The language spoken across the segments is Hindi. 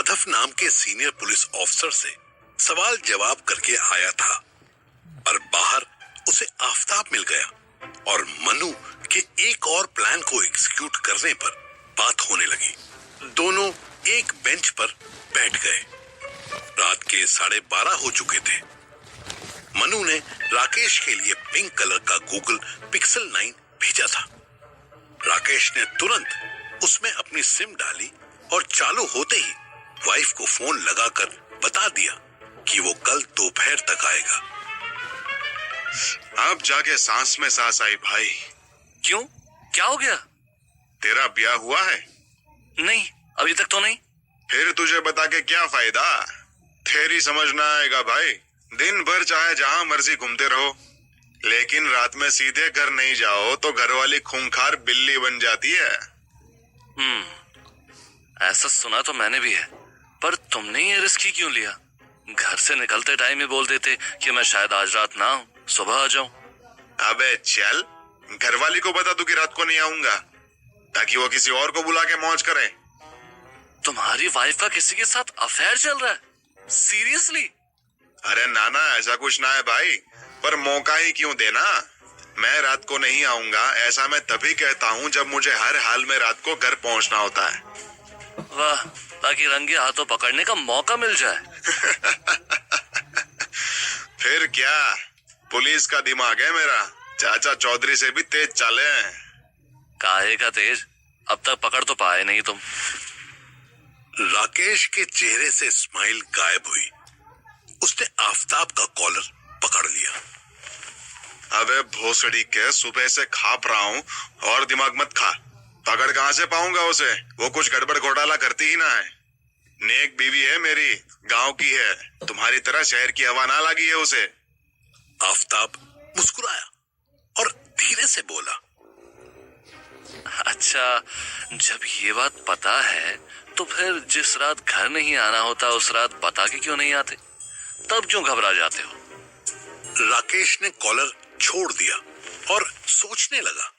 माधव नाम के सीनियर पुलिस ऑफिसर से सवाल जवाब करके आया था, पर बाहर उसे आफताब मिल गया और मनु के एक और प्लान को एग्जीक्यूट करने पर बात होने लगी। दोनों एक बेंच पर बैठ गए। रात के 12:30 हो चुके थे। मनु ने राकेश के लिए पिंक कलर का गूगल पिक्सल 9 भेजा था। राकेश ने तुरंत उसमें अपनी सिम डाली और चालू होते ही वाइफ को फोन लगाकर बता दिया कि वो कल दोपहर तक आएगा। अब जाके सांस में सांस आई भाई। क्यों, क्या हो गया? तेरा ब्याह हुआ है? नहीं, अभी तक तो नहीं। फिर तुझे बता के क्या फायदा? तेरी समझ ना आएगा भाई। दिन भर चाहे जहां मर्जी घूमते रहो, लेकिन रात में सीधे घर नहीं जाओ तो घरवाली खूंखार बिल्ली बन जाती है। ऐसा सुना तो मैंने भी है, पर तुमने ये रिस्क ही क्यों लिया? घर से निकलते टाइम ही बोल देते कि मैं शायद आज रात ना आऊं, सुबह आ जाऊं। अबे चल, घरवाली को बता तू कि रात को नहीं आऊंगा, ताकि वो किसी और को बुला के मौज करे। तुम्हारी वाइफ का किसी के साथ अफेयर चल रहा है? सीरियसली? अरे नाना, ऐसा कुछ ना है भाई, पर मौका ही क्यों देना। मैं रात को नहीं आऊंगा ऐसा मैं तभी कहता हूँ जब मुझे हर हाल में रात को घर पहुंचना होता है। वाह, ताकि रंगे हाथों पकड़ने का मौका मिल जाए। फिर क्या, पुलिस का दिमाग है मेरा। चाचा चौधरी से भी तेज चाले हैं। काहे का तेज? अब तक पकड़ तो पाए नहीं तुम। राकेश के चेहरे से स्माइल गायब हुई। उसने आफताब का कॉलर पकड़ लिया। अबे भोसड़ी के, सुबह से खाप रहा हूँ और दिमाग मत खा। पकड़ कहाँ से पाऊंगा उसे? वो कुछ गड़बड़ घोटाला करती ही ना है। नेक बीवी है मेरी, गांव की है। तुम्हारी तरह शहर की हवा ना लगी है उसे। आफताब मुस्कुराया और धीरे से बोला, अच्छा, जब ये बात पता है तो फिर जिस रात घर नहीं आना होता उस रात बता के क्यों नहीं आते? तब क्यों घबरा जाते हो? राकेश ने कॉलर छोड़ दिया और सोचने लगा।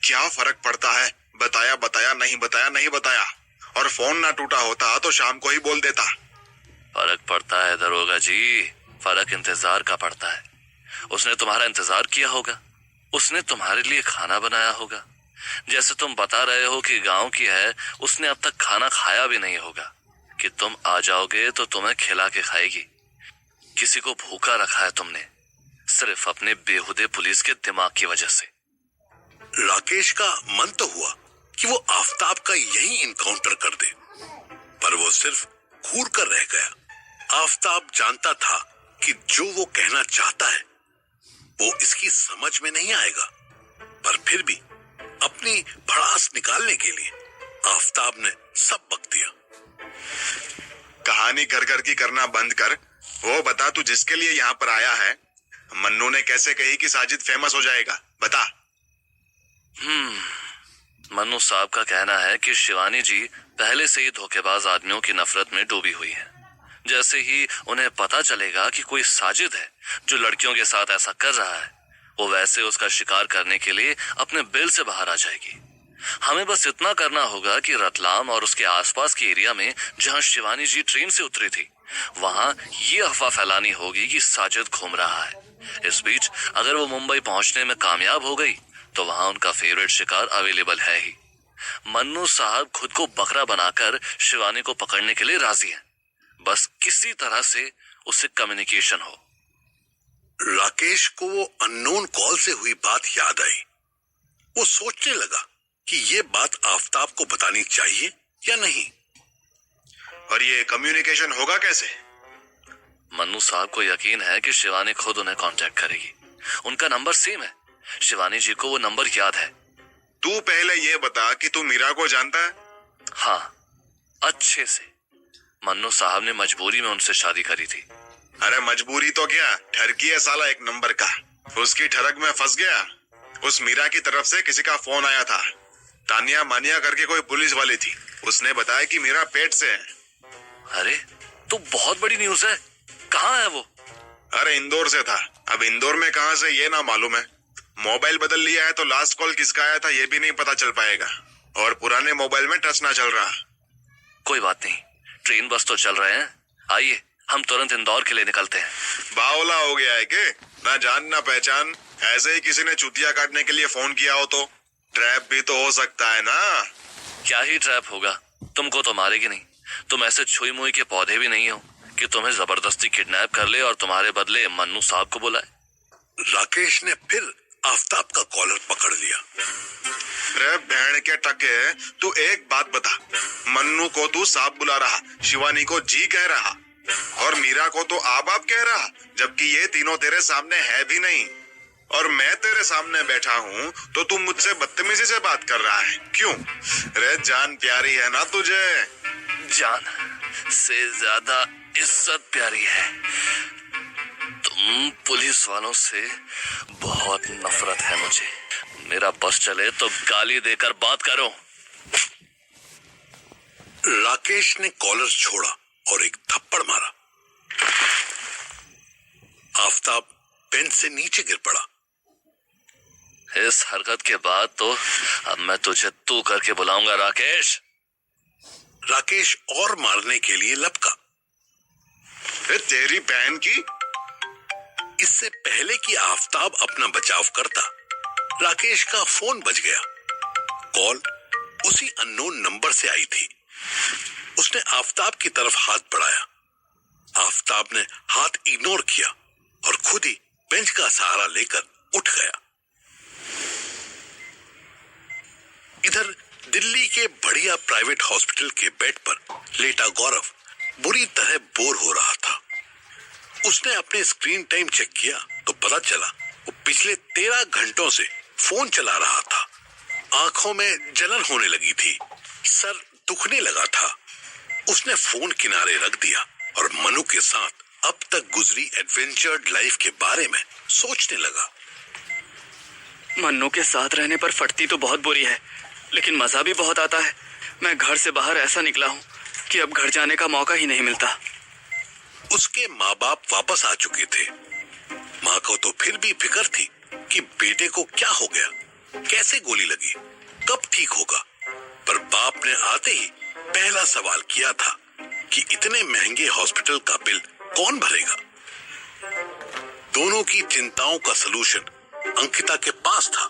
क्या फर्क पड़ता है, बताया बताया, नहीं बताया नहीं बताया। और फोन ना टूटा होता तो शाम को ही बोल देता। फर्क पड़ता है दरोगा जी, फर्क इंतजार का पड़ता है। उसने तुम्हारा इंतजार किया होगा, उसने तुम्हारे लिए खाना बनाया होगा। जैसे तुम बता रहे हो कि गांव की है, उसने अब तक खाना खाया भी नहीं होगा कि तुम आ जाओगे तो तुम्हें खिला के खाएगी। किसी को भूखा रखा है तुमने, सिर्फ अपने बेहुदे पुलिस के दिमाग की वजह से। राकेश का मन तो हुआ कि वो आफताब का यही इनकाउंटर कर दे, पर वो सिर्फ घूर कर रह गया। आफताब जानता था कि जो वो कहना चाहता है वो इसकी समझ में नहीं आएगा, पर फिर भी अपनी भड़ास निकालने के लिए आफताब ने सब बक दिया। कहानी घर घर की करना बंद कर। वो बता, तू जिसके लिए यहाँ पर आया है, मन्नू ने कैसे कही कि साजिद फेमस हो जाएगा? बता। मन्नू साहब का कहना है कि शिवानी जी पहले से ही धोखेबाज आदमियों की नफरत में डूबी हुई है। जैसे ही उन्हें पता चलेगा कि कोई साजिद है जो लड़कियों के साथ ऐसा कर रहा है, वो वैसे उसका शिकार करने के लिए अपने बिल से बाहर आ जाएगी। हमें बस इतना करना होगा कि रतलाम और उसके आसपास के एरिया में जहां शिवानी जी ट्रेन से उतरी थी, वहां ये अफवाह फैलानी होगी कि साजिद घूम रहा है। इस बीच अगर वो मुंबई पहुंचने में कामयाब हो गई तो वहां उनका फेवरेट शिकार अवेलेबल है ही। मन्नू साहब खुद को बकरा बनाकर शिवानी को पकड़ने के लिए राजी हैं। बस किसी तरह से उससे कम्युनिकेशन हो। राकेश को वो अननोन कॉल से हुई बात याद आई। वो सोचने लगा कि ये बात आफताब को बतानी चाहिए या नहीं। और ये कम्युनिकेशन होगा कैसे? मन्नू साहब को यकीन है कि शिवानी खुद उन्हें कांटेक्ट करेगी। उनका नंबर सेम है, शिवानी जी को वो नंबर याद है। तू पहले ये बता कि तू मीरा को जानता है? हाँ, अच्छे से। मन्नू साहब ने मजबूरी में उनसे शादी करी थी। अरे मजबूरी तो क्या, ठरकी है साला एक नंबर का। उसकी ठरक में फंस गया। उस मीरा की तरफ से किसी का फोन आया था। तानिया मानिया करके कोई पुलिस वाली थी। उसने बताया कि मीरा पेट से है। अरे तो बहुत बड़ी न्यूज है। कहाँ है वो? अरे इंदौर से था। अब इंदौर में कहां से ये ना मालूम है। मोबाइल बदल लिया है तो लास्ट कॉल किसका आया था ये भी नहीं पता चल पाएगा। और पुराने मोबाइल में टच ना चल रहा। कोई बात नहीं, ट्रेन बस तो चल रहे हैं। आइए हम तुरंत इंदौर के लिए निकलते हैं। बावला हो गया है के? ना जान ना पहचान, ऐसे ही किसी ने चुतिया काटने के लिए फोन किया हो तो? ट्रैप भी तो हो सकता है ना। क्या ही ट्रैप होगा, तुमको तो मारेगी नहीं। तुम ऐसे छुई मुई के पौधे भी नहीं हो कि तुम्हें जबरदस्ती किडनैप कर ले और तुम्हारे बदले मन्नू साहब को बुलाए। राकेश ने फिर आफताब का कॉलर पकड़ लिया। रे भेड़ के टके, तू एक बात बता, मन्नू को तू साहब बुला रहा, शिवानी को जी कह रहा और मीरा को तो आप कह रहा, जबकि ये तीनों तेरे सामने है भी नहीं। और मैं तेरे सामने बैठा हूँ तो तू मुझसे बदतमीजी से बात कर रहा है, क्यों? रे जान प्यारी है ना तुझे? जान से ज्यादा इज्जत प्यारी है। तुम पुलिस वालों से बहुत नफरत है मुझे। मेरा बस चले तो गाली देकर बात करो। राकेश ने कॉलर छोड़ा और एक थप्पड़ मारा। आफताब बेंच से नीचे गिर पड़ा। इस हरकत के बाद तो अब मैं तुझे तू करके बुलाऊंगा राकेश। राकेश और मारने के लिए लपका। तेरी बहन की। इससे पहले कि आफताब अपना बचाव करता, राकेश का फोन बज गया। कॉल उसी अननोन नंबर से आई थी। उसने आफताब की तरफ हाथ बढ़ाया। आफताब ने हाथ इग्नोर किया और खुद ही बेंच का सहारा लेकर उठ गया। इधर दिल्ली के बढ़िया प्राइवेट हॉस्पिटल के बेड पर लेटा गौरव बुरी तरह बोर हो रहा था। उसने अपने स्क्रीन टाइम चेक किया तो पता चला वो पिछले 13 घंटों से फोन चला रहा था। आंखों में जलन होने लगी थी, सर दुखने लगा था। उसने फोन किनारे रख दिया और मनु के साथ अब तक गुजरी एडवेंचर्ड लाइफ के बारे में सोचने लगा। मन्नू के साथ रहने पर फटती तो बहुत बुरी है, लेकिन मजा भी बहुत आता है। मैं घर से बाहर ऐसा निकला हूँ कि अब घर जाने का मौका ही नहीं मिलता। उसके माँ बाप वापस आ चुके थे। माँ को तो फिर भी फिक्र थी कि बेटे को क्या हो गया, कैसे गोली लगी, कब ठीक होगा। पर बाप ने आते ही पहला सवाल किया था कि इतने महंगे हॉस्पिटल का बिल कौन भरेगा। दोनों की चिंताओं का सलूशन अंकिता के पास था।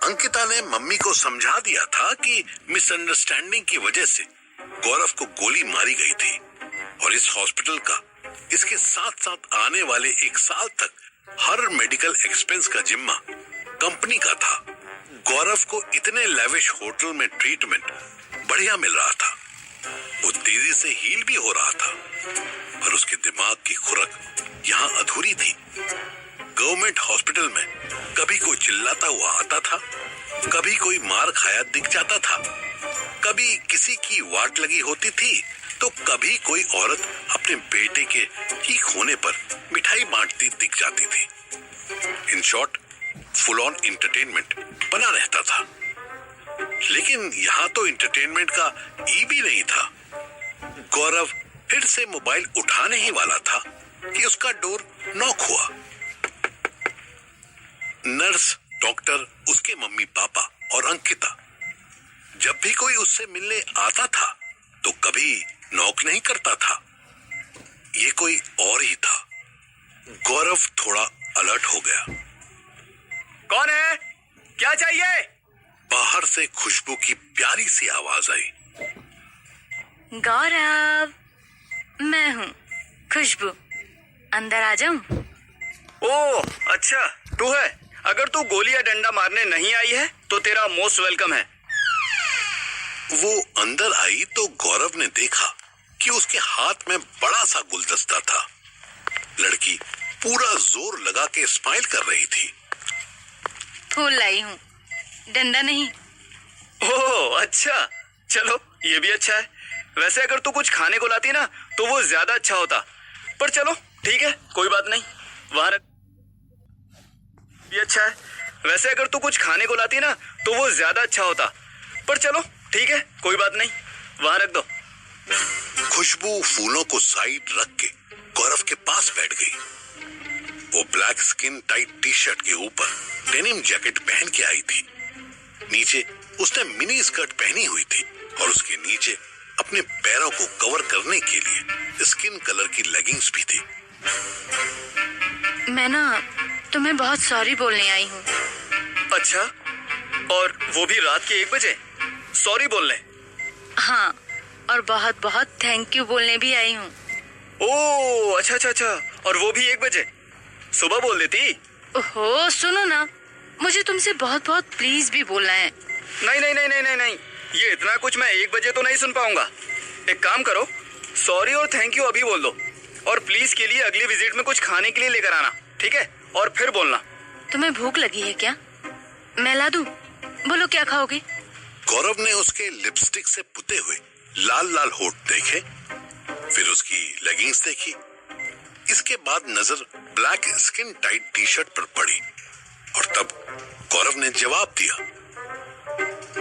अंकिता ने मम्मी को समझा दिया था कि मिसअंडरस्टैंडिंग की वजह से गौरव को गोली मारी गई थी और इस हॉस्पिटल का इसके साथ साथ आने वाले 1 साल तक हर मेडिकल एक्सपेंस का जिम्मा कंपनी का था। गौरव को इतने लेविश होटल में ट्रीटमेंट बढ़िया मिल रहा था, वो तेजी से हील भी हो रहा था, पर उसके दिमाग की खुराक यहाँ अधूरी थी। गवर्नमेंट हॉस्पिटल में कभी कोई चिल्लाता हुआ आता था, कभी कोई मार खाया दिख जाता था, कभी किसी की वाट लगी होती थी तो कभी कोई औरत अपने बेटे के ठीक होने पर मिठाई बांटती दिख जाती थी। In short full on entertainment बना रहता था। लेकिन यहाँ तो एंटरटेनमेंट का ई भी नहीं था। गौरव फिर से मोबाइल उठाने ही वाला था कि उसका डोर नॉक हुआ। नर्स, डॉक्टर, उसके मम्मी पापा और अंकिता जब भी कोई उससे मिलने आता था तो कभी नॉक नहीं करता था। ये कोई और ही था। गौरव थोड़ा अलर्ट हो गया। कौन है? क्या चाहिए? बाहर से खुशबू की प्यारी सी आवाज आई। गौरव, मैं हूँ खुशबू, अंदर आ जाऊं? ओह अच्छा, तू है। अगर तू गोली या डंडा मारने नहीं आई है तो तेरा मोस्ट वेलकम है। वो अंदर आई तो गौरव ने देखा कि उसके हाथ में बड़ा सा गुलदस्ता था। लड़की पूरा जोर लगा के स्माइल कर रही थी। फूल लाई हूँ, डंडा नहीं। ओह अच्छा, चलो ये भी अच्छा है। वैसे अगर तू कुछ खाने को लाती ना तो वो ज्यादा अच्छा होता, पर चलो ठीक है, कोई बात नहीं। वहां रख। ये अच्छा है। वैसे अगर तू कुछ खाने को लाती ना तो वो ज्यादा अच्छा होता, पर चलो ठीक है, कोई बात नहीं। वहां रख दो। खुशबू फूलों को साइड रख के गौरव के पास बैठ गई। वो black skin tight T shirt के ऊपर डेनिम जैकेट पहन के आई थी। नीचे उसने मिनी स्कर्ट पहनी हुई थी और उसके नीचे अपने पैरों को कवर करने के लिए स्किन कलर की लेगिंग्स भी थी। मैं ना तुम्हें बहुत सॉरी बोलने आई हूँ। अच्छा, और वो भी रात के 1 बजे सॉरी बोलने? हाँ, और बहुत बहुत थैंक यू बोलने भी आई हूँ। ओह अच्छा अच्छा अच्छा, और वो भी 1 बजे? सुबह बोल देती। ओहो सुनो ना, मुझे तुमसे बहुत बहुत प्लीज भी बोलना है। नहीं नहीं नहीं नहीं नहीं नहीं, ये इतना कुछ मैं 1 बजे तो नहीं सुन पाऊंगा। एक काम करो, सॉरी और थैंक यू अभी बोल दो, और प्लीज के लिए अगली विजिट में कुछ खाने के लिए लेकर आना, ठीक है? और फिर बोलना। तुम्हें भूख लगी है क्या? मैं ला दूं? बोलो क्या खाओगे? गौरव ने उसके लिपस्टिक से पुते हुए लाल लाल होठ देखे, फिर उसकी लेगिंग्स देखी। इसके बाद नजर black skin tight T shirt पर पड़ी और तब गौरव ने जवाब दिया,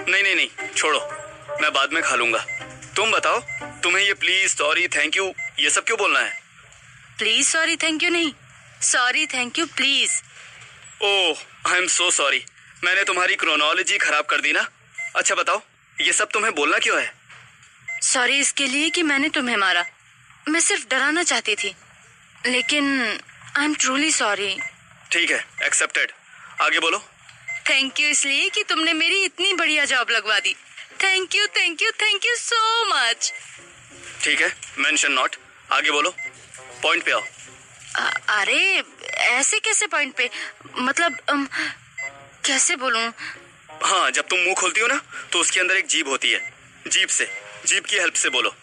नहीं नहीं नहीं, छोड़ो, मैं बाद में खा लूंगा। तुम बताओ, तुम्हें ये प्लीज, सॉरी, थैंक यू, ये सब क्यों बोलना है? प्लीज सॉरी थैंक यू नहीं, sorry thank you please. Oh I am so sorry, मैंने तुम्हारी क्रोनोलॉजी खराब कर दी ना। अच्छा बताओ, ये सब तुम्हें बोलना क्यों है? सॉरी इसके लिए कि मैंने तुम्हें मारा। मैं सिर्फ डराना चाहती थी, लेकिन आई एम ट्रूली सॉरी। ठीक है, एक्सेप्टेड। आगे बोलो। थैंक यू इसलिए कि तुमने मेरी इतनी बढ़िया जॉब लगवा दी। Thank you thank you thank you so much. ठीक है, मेंशन नॉट। आगे बोलो, पॉइंट पे आओ। अरे ऐसे कैसे पॉइंट पे? मतलब कैसे बोलूं? हाँ, जब तुम मुंह खोलती हो ना तो उसके अंदर एक जीभ होती है, जीभ की हेल्प से बोलो।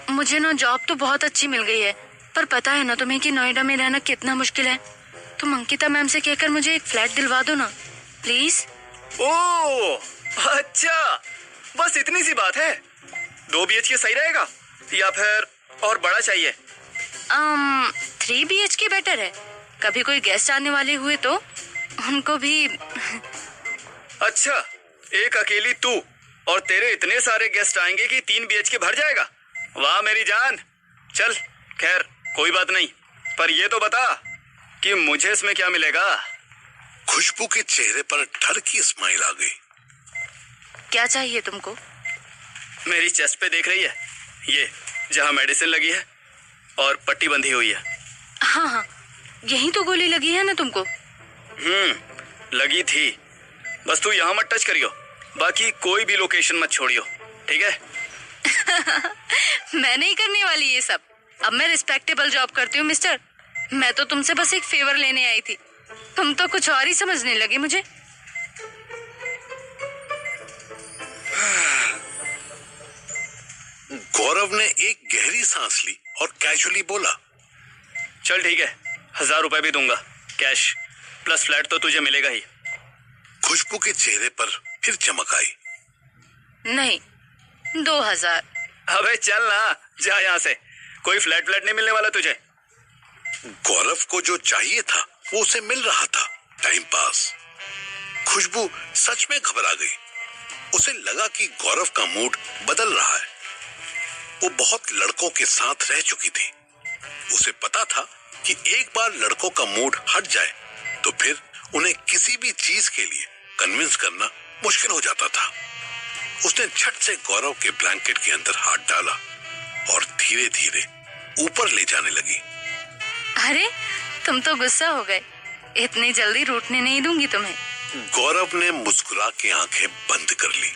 मुझे ना जॉब तो बहुत अच्छी मिल गई है, पर पता है ना तुम्हें कि नोएडा में रहना कितना मुश्किल है। तुम अंकिता मैम से कहकर मुझे एक फ्लैट दिलवा दो ना प्लीज। ओह अच्छा, बस इतनी सी बात है। 2 BHK सही रहेगा या फिर और बड़ा चाहिए? 3 BHK बेटर है। कभी कोई गेस्ट आने वाले हुए तो उनको भी। अच्छा, एक अकेली तू और तेरे इतने सारे गेस्ट आएंगे कि 3 BHK भर जाएगा? वाह मेरी जान। चल खैर कोई बात नहीं, पर ये तो बता कि मुझे इसमें क्या मिलेगा? खुशबू के चेहरे पर ठर की स्माइल आ गई। क्या चाहिए तुमको? मेरी चेस्ट पे देख रही है, ये जहाँ मेडिसिन लगी है और पट्टी बंधी हुई है। हाँ हाँ, यही तो गोली लगी है ना तुमको? लगी थी। बस तू यहाँ मत टच करियो, बाकी कोई भी लोकेशन मत छोड़ियो, ठीक है? मैं नहीं करने वाली ये सब। अब मैं रिस्पेक्टेबल जॉब करती हूँ मिस्टर। मैं तो तुमसे बस एक फेवर लेने आई थी, तुम तो कुछ और ही समझने लगे मुझे। गौरव ने एक गहरी सांस ली और कैजुअली बोला, चल ठीक है, 1000 रुपए भी दूंगा कैश, प्लस फ्लैट तो तुझे मिलेगा ही। खुशबू के चेहरे पर फिर चमक आई। नहीं, 2000। अबे चल ना, जा यहाँ से, कोई फ्लैट नहीं मिलने वाला तुझे। गौरव को जो चाहिए था वो उसे मिल रहा था, टाइम पास। खुशबू सच में घबरा गई। उसे लगा कि गौरव का मूड बदल रहा है। वो बहुत लड़कों के साथ रह चुकी थी। उसे पता था कि एक बार लड़कों का मूड हट जाए तो फिर उन्हें किसी भी चीज के लिए कन्विंस करना मुश्किल हो जाता था। उसने झट से गौरव के ब्लैंकेट के अंदर हाथ डाला और धीरे धीरे ऊपर ले जाने लगी। अरे तुम तो गुस्सा हो गए, इतनी जल्दी रूठने नहीं दूंगी तुम्हें। गौरव ने मुस्कुरा के आंखें बंद कर ली